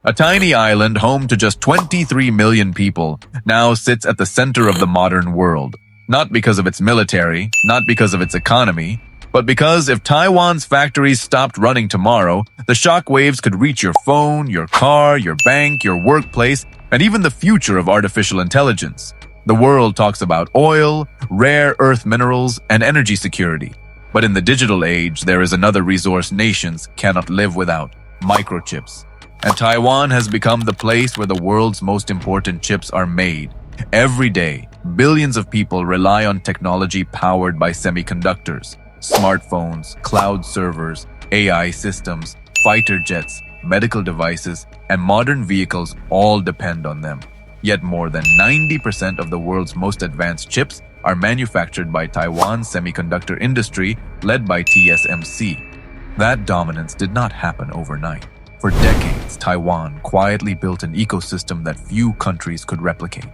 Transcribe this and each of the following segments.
A tiny island home to just 23 million people now sits at the center of the modern world, not because of its military, not because of its economy, but because if Taiwan's factories stopped running tomorrow, the shockwaves could reach your phone, your car, your bank, your workplace, and even the future of artificial intelligence. The world talks about oil, rare earth minerals, and energy security. But in the digital age, there is another resource nations cannot live without: microchips. And Taiwan has become the place where the world's most important chips are made. Every day, billions of people rely on technology powered by semiconductors. Smartphones, cloud servers, AI systems, fighter jets, medical devices, and modern vehicles all depend on them. Yet more than 90% of the world's most advanced chips are manufactured by Taiwan's semiconductor industry, led by TSMC. That dominance did not happen overnight. For decades, Taiwan quietly built an ecosystem that few countries could replicate.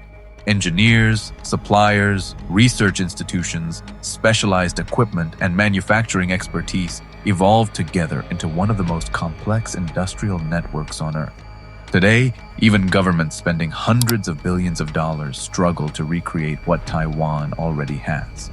Engineers, suppliers, research institutions, specialized equipment, and manufacturing expertise evolved together into one of the most complex industrial networks on Earth. Today, even governments spending hundreds of billions of dollars struggle to recreate what Taiwan already has.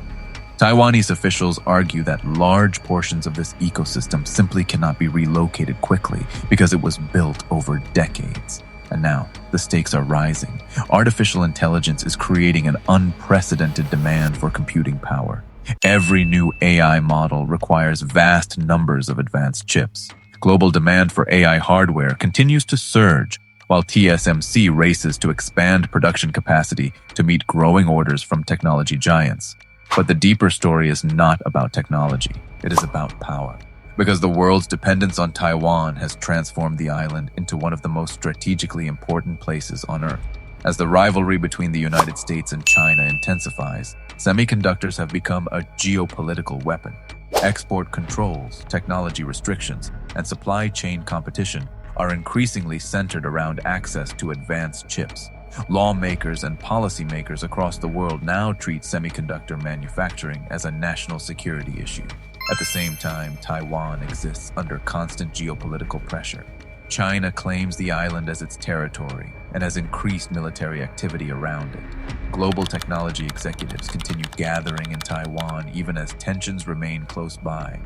Taiwanese officials argue that large portions of this ecosystem simply cannot be relocated quickly because it was built over decades. And now, the stakes are rising. Artificial intelligence is creating an unprecedented demand for computing power. Every new AI model requires vast numbers of advanced chips. Global demand for AI hardware continues to surge, while TSMC races to expand production capacity to meet growing orders from technology giants. But the deeper story is not about technology, it is about power. Because the world's dependence on Taiwan has transformed the island into one of the most strategically important places on Earth. As the rivalry between the United States and China intensifies, semiconductors have become a geopolitical weapon. Export controls, technology restrictions, and supply chain competition are increasingly centered around access to advanced chips. Lawmakers and policymakers across the world now treat semiconductor manufacturing as a national security issue. At the same time, Taiwan exists under constant geopolitical pressure. China claims the island as its territory and has increased military activity around it. Global technology executives continue gathering in Taiwan even as tensions remain close by,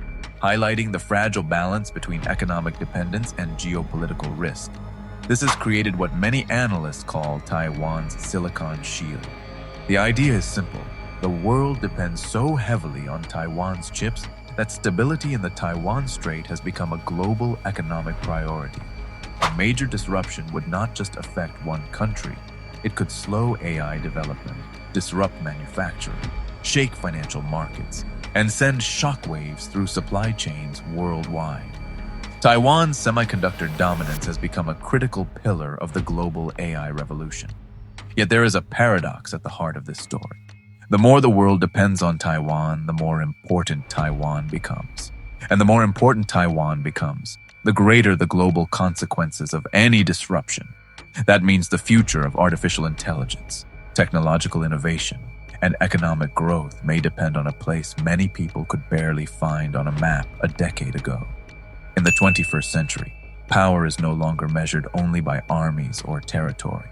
highlighting the fragile balance between economic dependence and geopolitical risk. This has created what many analysts call Taiwan's Silicon Shield. The idea is simple. The world depends so heavily on Taiwan's chips that stability in the Taiwan Strait has become a global economic priority. A major disruption would not just affect one country. It could slow AI development, disrupt manufacturing, shake financial markets, and send shockwaves through supply chains worldwide. Taiwan's semiconductor dominance has become a critical pillar of the global AI revolution. Yet there is a paradox at the heart of this story. The more the world depends on Taiwan, the more important Taiwan becomes. And the more important Taiwan becomes, the greater the global consequences of any disruption. That means the future of artificial intelligence, technological innovation, and economic growth may depend on a place many people could barely find on a map a decade ago. In the 21st century, power is no longer measured only by armies or territory.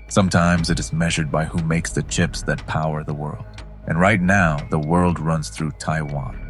Sometimes it is measured by who makes the chips that power the world. And right now, the world runs through Taiwan.